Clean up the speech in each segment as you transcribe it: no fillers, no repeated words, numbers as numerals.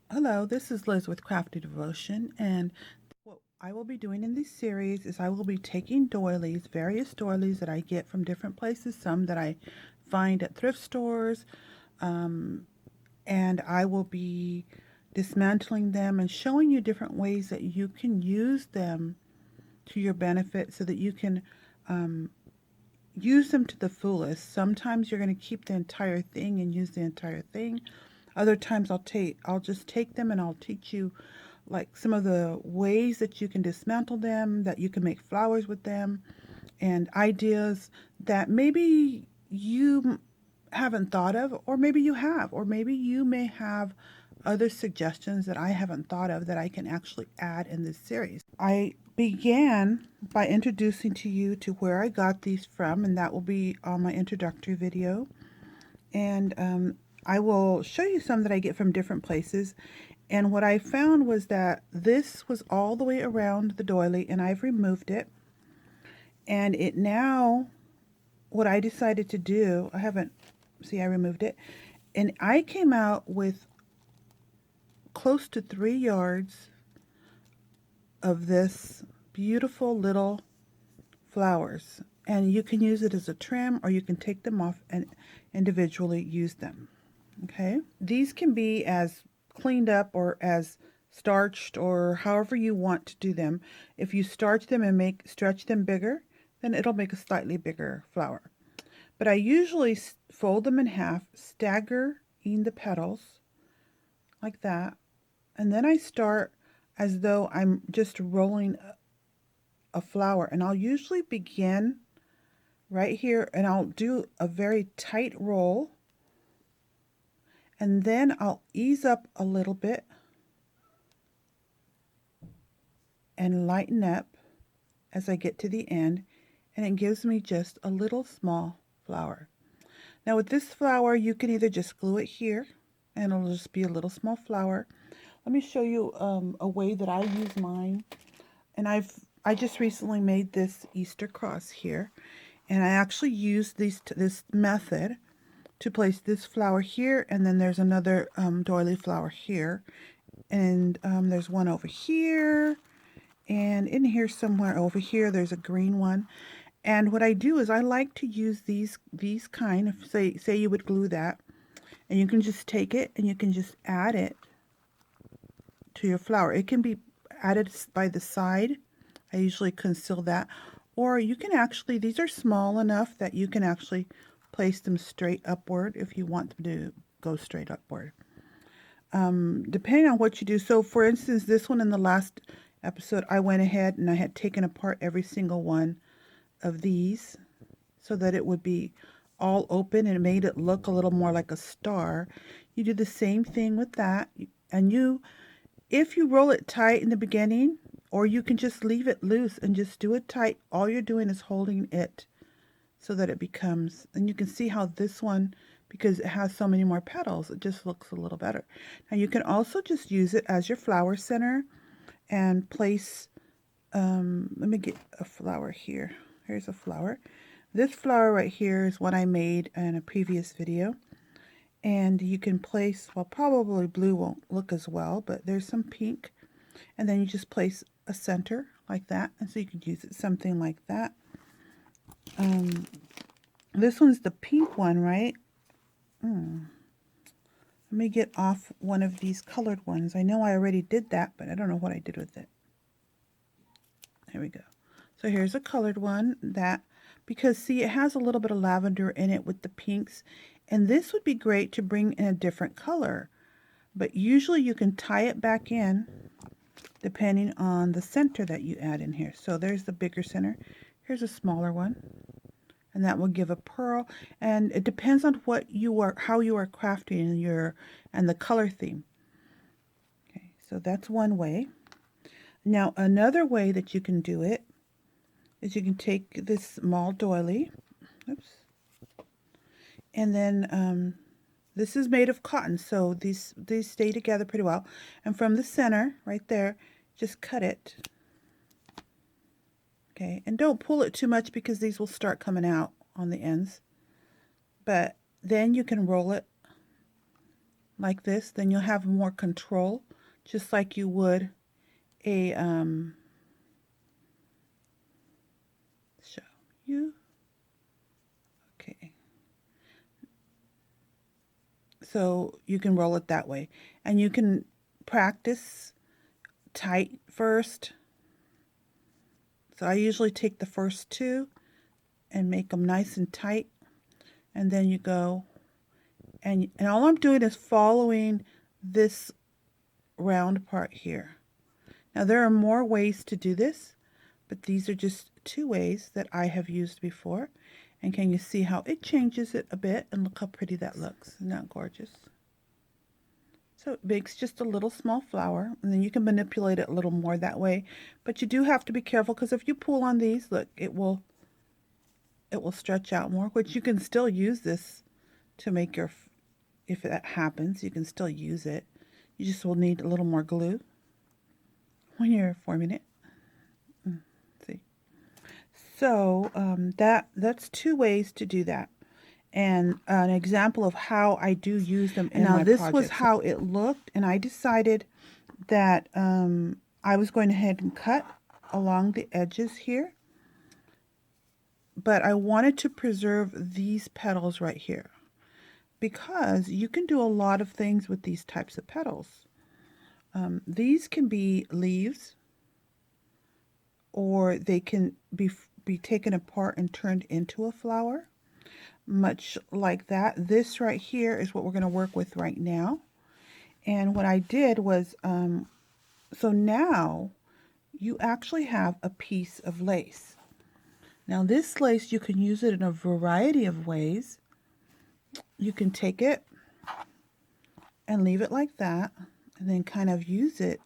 Hello, this is Liz with Crafty Devotion, and what I will be doing in this series is I will be taking doilies, various doilies that I get from different places, some that I find at thrift stores, and I will be dismantling them and showing you different ways that you can use them to your benefit so that you can use them to the fullest. Sometimes you're going to keep the entire thing and use the entire thing. Other times I'll just take them and I'll teach you like some of the ways that you can dismantle them, that you can make flowers with them, and ideas that maybe you haven't thought of, or maybe you have, or maybe you may have other suggestions that I haven't thought of that I can actually add in this series. I began by introducing to you to where I got these from, and that will be on my introductory video. And I will show you some that I get from different places. And what I found was that this was all the way around the doily, and I've removed it. And it now, what I decided to do, I haven't, see, I removed it. And I came out with close to 3 yards of this beautiful little flowers. And you can use it as a trim, or you can take them off and individually use them. Okay, these can be as cleaned up or as starched or however you want to do them. If you starch them and stretch them bigger, then it'll make a slightly bigger flower. But I usually fold them in half, staggering the petals like that, and then I start as though I'm just rolling a flower, and I'll usually begin right here and I'll do a very tight roll, and then I'll ease up a little bit and lighten up as I get to the end, and it gives me just a little small flower. Now with this flower, you can either just glue it here and it'll just be a little small flower. Let me show you a way that I use mine. And I just recently made this Easter cross here, and I actually used this method to place this flower here, and then there's another doily flower here, and there's one over here, and in here somewhere over here there's a green one. And what I do is I like to use these kind of, say you would glue that, and you can just take it and you can just add it to your flower. It can be added by the side. I usually conceal that, or you can actually, these are small enough that you can actually place them straight upward if you want them to go straight upward. Depending on what you do. So for instance, this one in the last episode, I went ahead and I had taken apart every single one of these so that it would be all open, and it made it look a little more like a star. You do the same thing with that, and if you roll it tight in the beginning, or you can just leave it loose and just do it tight, all you're doing is holding it so that it becomes, and you can see how this one, because it has so many more petals, it just looks a little better. Now you can also just use it as your flower center and place, let me get a flower here. Here's a flower. This flower right here is what I made in a previous video. And you can place, well, probably blue won't look as well, but there's some pink. And then you just place a center like that. And so you could use it something like that. This one's the pink one, right? Let me get off one of these colored ones. I know I already did that, but I don't know what I did with it. There we go. So here's a colored one, that, because see, it has a little bit of lavender in it with the pinks, and this would be great to bring in a different color, but usually you can tie it back in depending on the center that you add in here. So there's the bigger center. Here's a smaller one, and that will give a pearl, and it depends on what you are, how you are crafting and the color theme. Okay, so that's one way. Now another way that you can do it is you can take this small doily, oops, and then this is made of cotton, so these stay together pretty well. And from the center, right there, just cut it. Okay, and don't pull it too much because these will start coming out on the ends. But then you can roll it like this, then you'll have more control, just like you would a show you. Okay. So you can roll it that way, and you can practice tight first. So I usually take the first two and make them nice and tight, and then you go and all I'm doing is following this round part here. Now there are more ways to do this, but these are just two ways that I have used before. And can you see how it changes it a bit? And look how pretty that looks. Isn't that gorgeous? So it makes just a little small flower, and then you can manipulate it a little more that way. But you do have to be careful, because if you pull on these, look, it will stretch out more, which you can still use this to make your, if that happens, you can still use it. You just will need a little more glue when you're forming it. See? So that's two ways to do that. And an example of how I do use them in my project. Now this was how it looked, and I decided that I was going ahead and cut along the edges here, but I wanted to preserve these petals right here, because you can do a lot of things with these types of petals. These can be leaves, or they can be taken apart and turned into a flower, much like that. This right here is what we're going to work with right now. And what I did was, so now you actually have a piece of lace. Now this lace, you can use it in a variety of ways. You can take it and leave it like that, and then kind of use it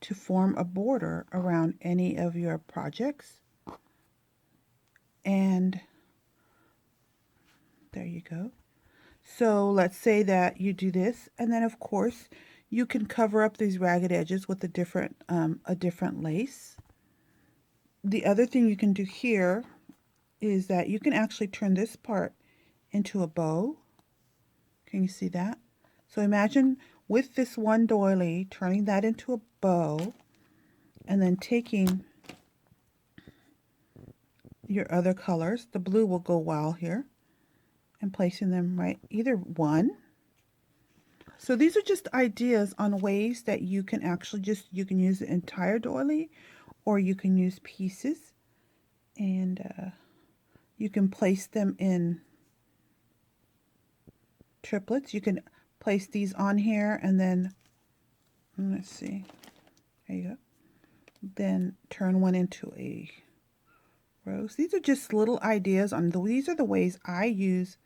to form a border around any of your projects. And there you go. So let's say that you do this, and then of course you can cover up these ragged edges with a different lace. The other thing you can do here is that you can actually turn this part into a bow. Can you see that? So imagine with this one doily, turning that into a bow, and then taking your other colors, the blue will go wild here, and placing them right, either one. So these are just ideas on ways that you can actually you can use the entire doily, or you can use pieces, and you can place them in triplets. You can place these on here, and then, let's see, there you go. Then turn one into a rose. These are just little ideas on these are the ways I use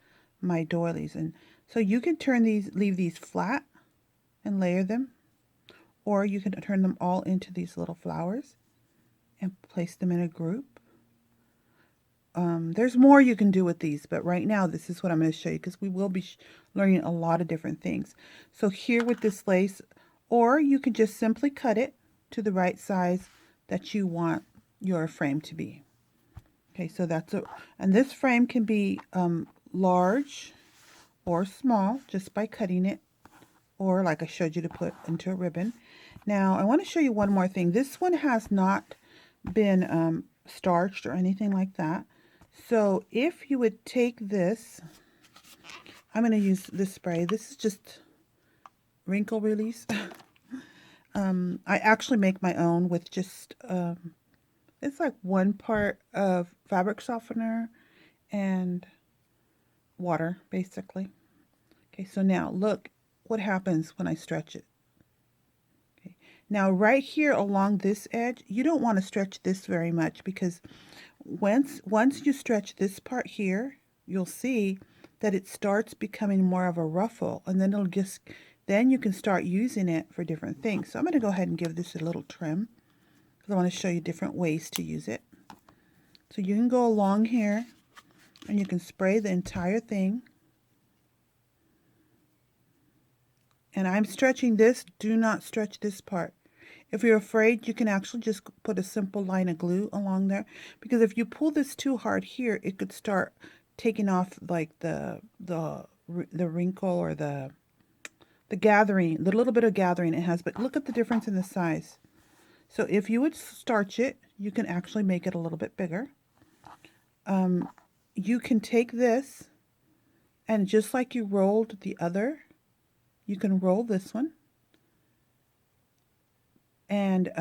my doilies. And so you can turn these, leave these flat and layer them, or you can turn them all into these little flowers and place them in a group. There's more you can do with these, but right now this is what I'm going to show you, because we will be learning a lot of different things. So here with this lace, or you can just simply cut it to the right size that you want your frame to be. Okay, so and this frame can be large or small just by cutting it, or like I showed you, to put into a ribbon. Now I want to show you one more thing. This one has not been starched or anything like that. So if you would take this, I'm going to use this spray. This is just wrinkle release. I actually make my own with just, it's like 1 part of fabric softener and water, basically. Okay, so now look what happens when I stretch it. Okay. Now right here along this edge, you don't want to stretch this very much, because once you stretch this part here, you'll see that it starts becoming more of a ruffle, and then then you can start using it for different things. So I'm going to go ahead and give this a little trim, because I want to show you different ways to use it. So you can go along here and you can spray the entire thing. And I'm stretching this. Do not stretch this part. If you're afraid, you can actually just put a simple line of glue along there, because if you pull this too hard here, it could start taking off like the wrinkle, or the gathering, the little bit of gathering it has, but look at the difference in the size. So if you would starch it, you can actually make it a little bit bigger. You can take this and just like you rolled the other, you can roll this one and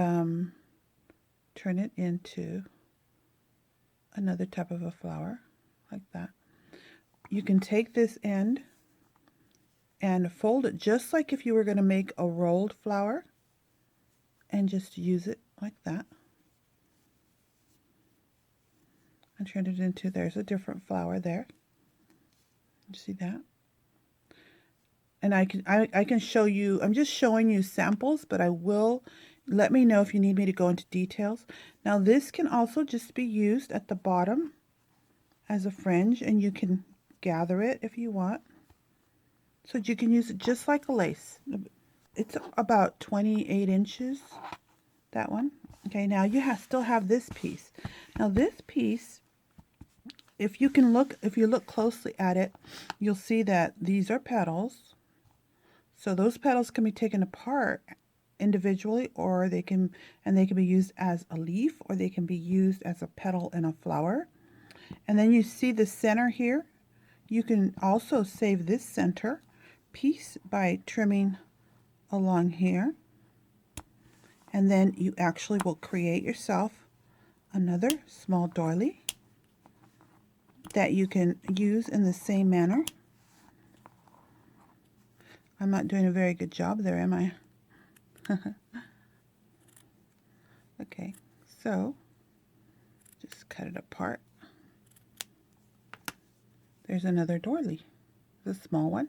turn it into another type of a flower like that. You can take this end and fold it just like if you were going to make a rolled flower and just use it like that. And turn it into, there's a different flower there. You see that? And I can show you, I'm just showing you samples, but I will, let me know if you need me to go into details. Now this can also just be used at the bottom as a fringe, and you can gather it if you want. So you can use it just like a lace. It's about 28 inches, that one. Okay, now you still have this piece. Now this piece, if you look closely at it, you'll see that these are petals. So those petals can be taken apart individually, or they can be used as a leaf, or they can be used as a petal in a flower. And then you see the center here. You can also save this center piece by trimming along here. And then you actually will create yourself another small doily that you can use in the same manner. I'm not doing a very good job there, am I? Okay, so just cut it apart. There's another doily, the small one.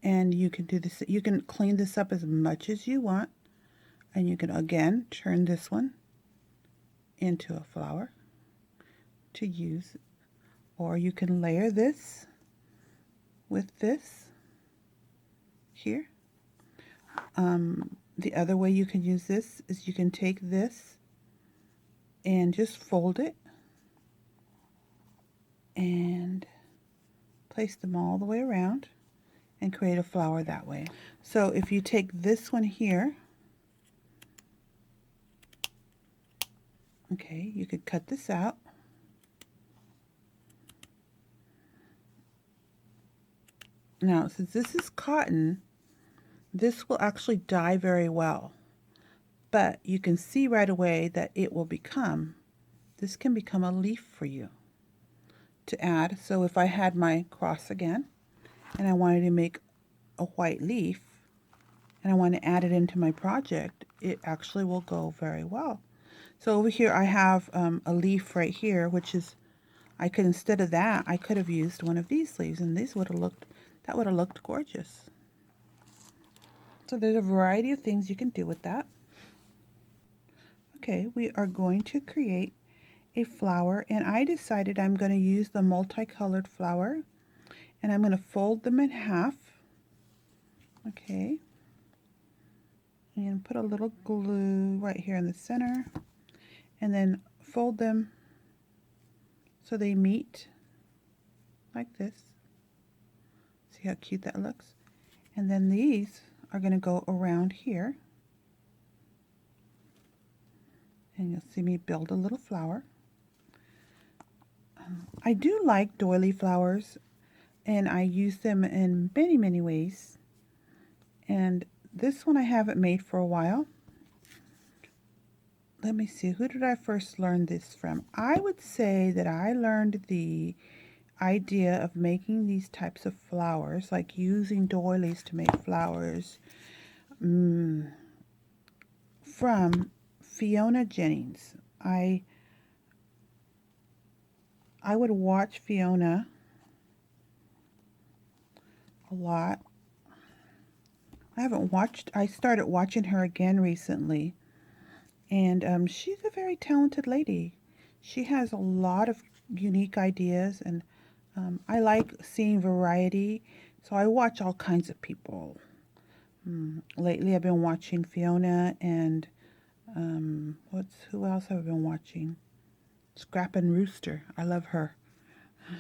And you can do this, you can clean this up as much as you want. And you can again turn this one into a flower to use. Or you can layer this with this here. The other way you can use this is you can take this and just fold it and place them all the way around and create a flower that way. So if you take this one here, okay, you could cut this out. Now, since this is cotton, this will actually dye very well. But you can see right away that it will become, this can become a leaf for you to add. So if I had my cross again, and I wanted to make a white leaf, and I want to add it into my project, it actually will go very well. So over here I have a leaf right here, which is, I could, instead of that, I could have used one of these leaves, and these would have looked, that would have looked gorgeous. So there's a variety of things you can do with that. Okay, we are going to create a flower, and I decided I'm going to use the multicolored flower, and I'm going to fold them in half. Okay, and put a little glue right here in the center, and then fold them so they meet like this. See how cute that looks? And then these are going to go around here, and you'll see me build a little flower. I do like doily flowers, and I use them in many, many ways. And this one I haven't made for a while. Let me see, who did I first learn this from? I would say that I learned the idea of making these types of flowers, like using doilies to make flowers, from Fiona Jennings. I would watch Fiona a lot. I started watching her again recently, and she's a very talented lady. She has a lot of unique ideas, and I like seeing variety, so I watch all kinds of people. Lately I've been watching Fiona, and who else have I been watching? Scrap and Rooster. I love her.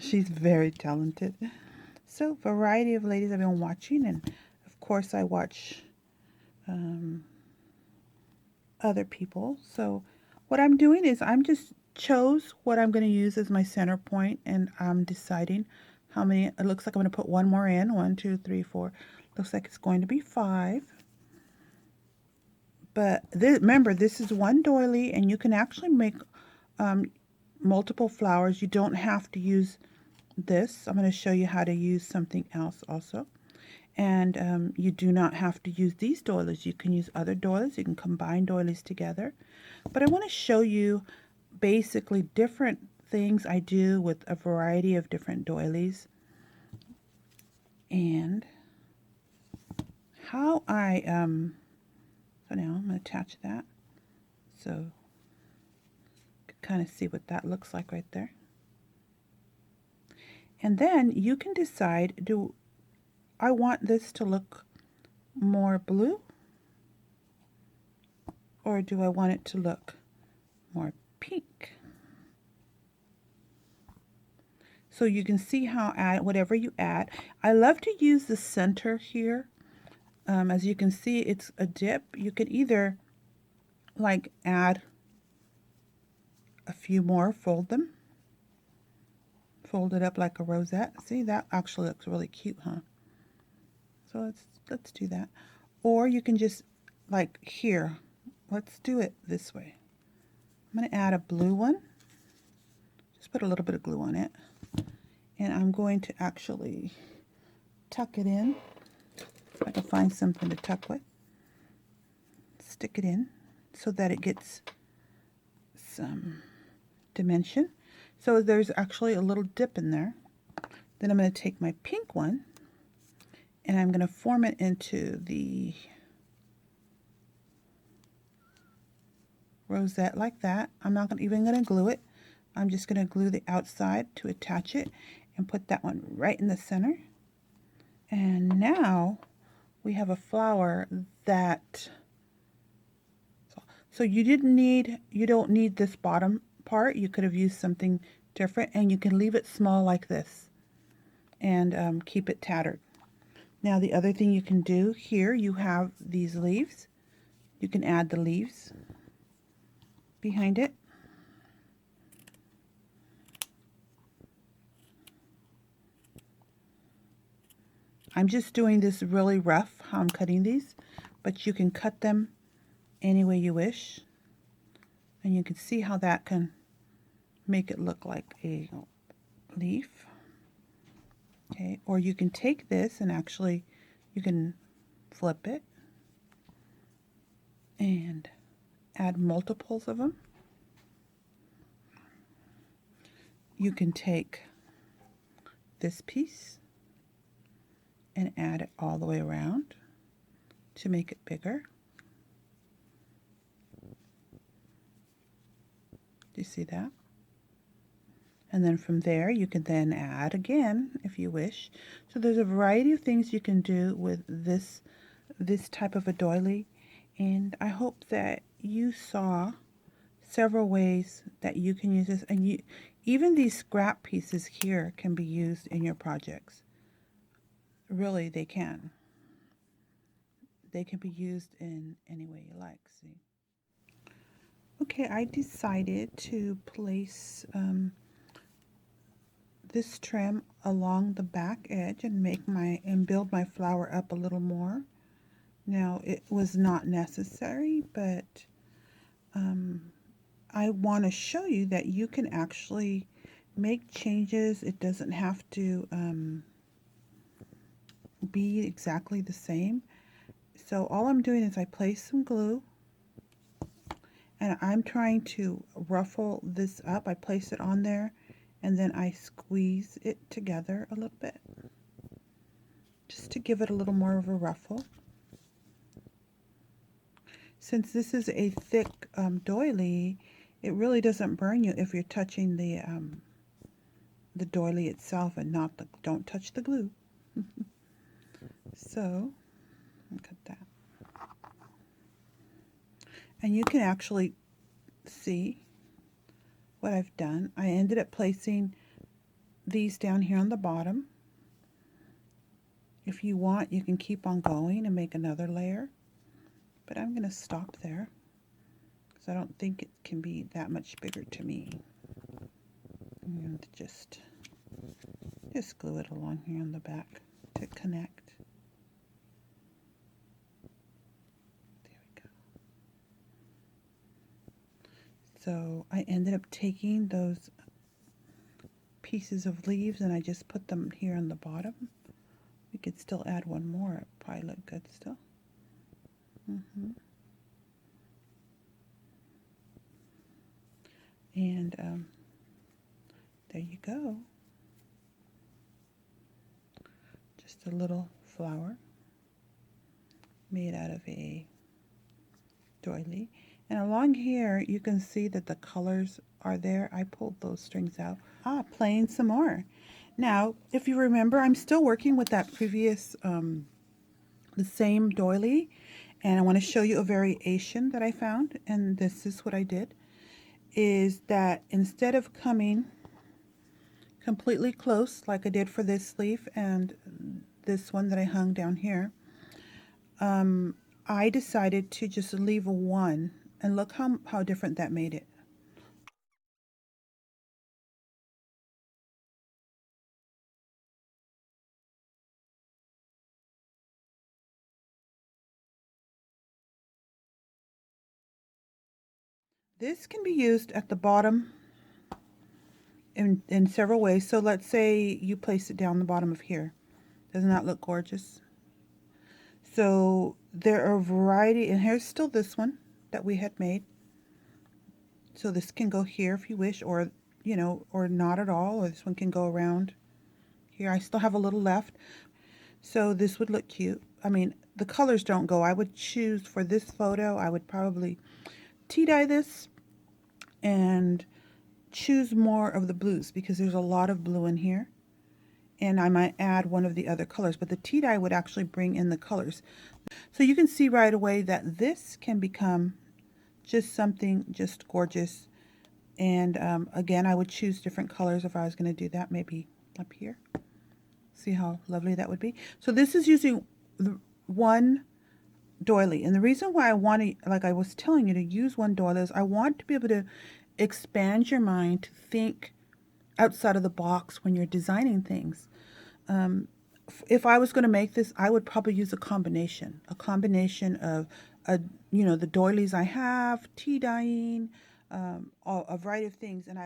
She's very talented. So variety of ladies I've been watching, and of course I watch other people. So what I'm doing is I'm just chose what I'm going to use as my center point, and I'm deciding how many. It looks like I'm going to put one more in. 1, 2, 3, 4. Looks like it's going to be 5. But remember, this is one doily, and you can actually make multiple flowers. You don't have to use this. I'm going to show you how to use something else also. And you do not have to use these doilies. You can use other doilies. You can combine doilies together. But I want to show you basically different things I do with a variety of different doilies, and how I so now I'm going to attach that so you can kind of see what that looks like right there. And then you can decide, do I want this to look more blue, or do I want it to look more pink? So you can see how whatever you add. I love to use the center here. As you can see, it's a dip. You could either like add a few more, fold them, fold it up like a rosette. See, that actually looks really cute, huh? So let's do that. Or you can just, like here, let's do it this way. I'm going to add a blue one. Just put a little bit of glue on it. And I'm going to actually tuck it in. If I can find something to tuck with. Stick it in so that it gets some dimension. So there's actually a little dip in there. Then I'm going to take my pink one and I'm going to form it into the rosette like that. I'm not even going to glue it. I'm just going to glue the outside to attach it and put that one right in the center. And now we have a flower that, so you don't need this bottom part. You could have used something different, and you can leave it small like this and keep it tattered. Now the other thing you can do here, you have these leaves. You can add the leaves behind it. I'm just doing this really rough how I'm cutting these, but you can cut them any way you wish, and you can see how that can make it look like a leaf. Okay, or you can take this and actually you can flip it and add multiples of them. You can take this piece and add it all the way around to make it bigger. Do you see that? And then from there you can then add again if you wish. So there's a variety of things you can do with this type of a doily, and I hope that you saw several ways that you can use this, and even these scrap pieces here can be used in your projects. Really, they can. They can be used in any way you like. See? Okay, I decided to place this trim along the back edge and build my flower up a little more. Now, it was not necessary, but I want to show you that you can actually make changes. It doesn't have to be exactly the same. So all I'm doing is I place some glue and I'm trying to ruffle this up. I place it on there and then I squeeze it together a little bit just to give it a little more of a ruffle. Since this is a thick doily, it really doesn't burn you if you're touching the doily itself and don't touch the glue. So, cut that. And you can actually see what I've done. I ended up placing these down here on the bottom. If you want, you can keep on going and make another layer, but I'm going to stop there because I don't think it can be that much bigger to me. I'm going to just glue it along here on the back to connect. There we go. So I ended up taking those pieces of leaves and I just put them here on the bottom. We could still add one more. It probably look good still. And there you go. Just a little flower made out of a doily. And along here you can see that the colors are there. I pulled those strings out. Playing some more. Now, if you remember, I'm still working with that previous, the same doily, and I want to show you a variation that I found, and this is what I did, is that instead of coming completely close like I did for this sleeve and this one that I hung down here, I decided to just leave a 1, and look how different that made it. This can be used at the bottom in several ways. So let's say you place it down the bottom of here. Doesn't that look gorgeous? So there are a variety, and here's still this one that we had made. So this can go here if you wish, or you know, or not at all, or this one can go around here. I still have a little left. So this would look cute. I mean, the colors don't go. I would choose for this photo, I would probably tea dye this and choose more of the blues because there's a lot of blue in here. And I might add one of the other colors, but the tea dye would actually bring in the colors. So you can see right away that this can become just something just gorgeous. And again, I would choose different colors if I was going to do that, maybe up here. See how lovely that would be. So this is using the one doily. And the reason why I want to, like I was telling you, to use one doily is I want to be able to expand your mind to think outside of the box when you're designing things. If I was going to make this, I would probably use a combination of, you know, the doilies I have, tea dyeing, a variety of things, and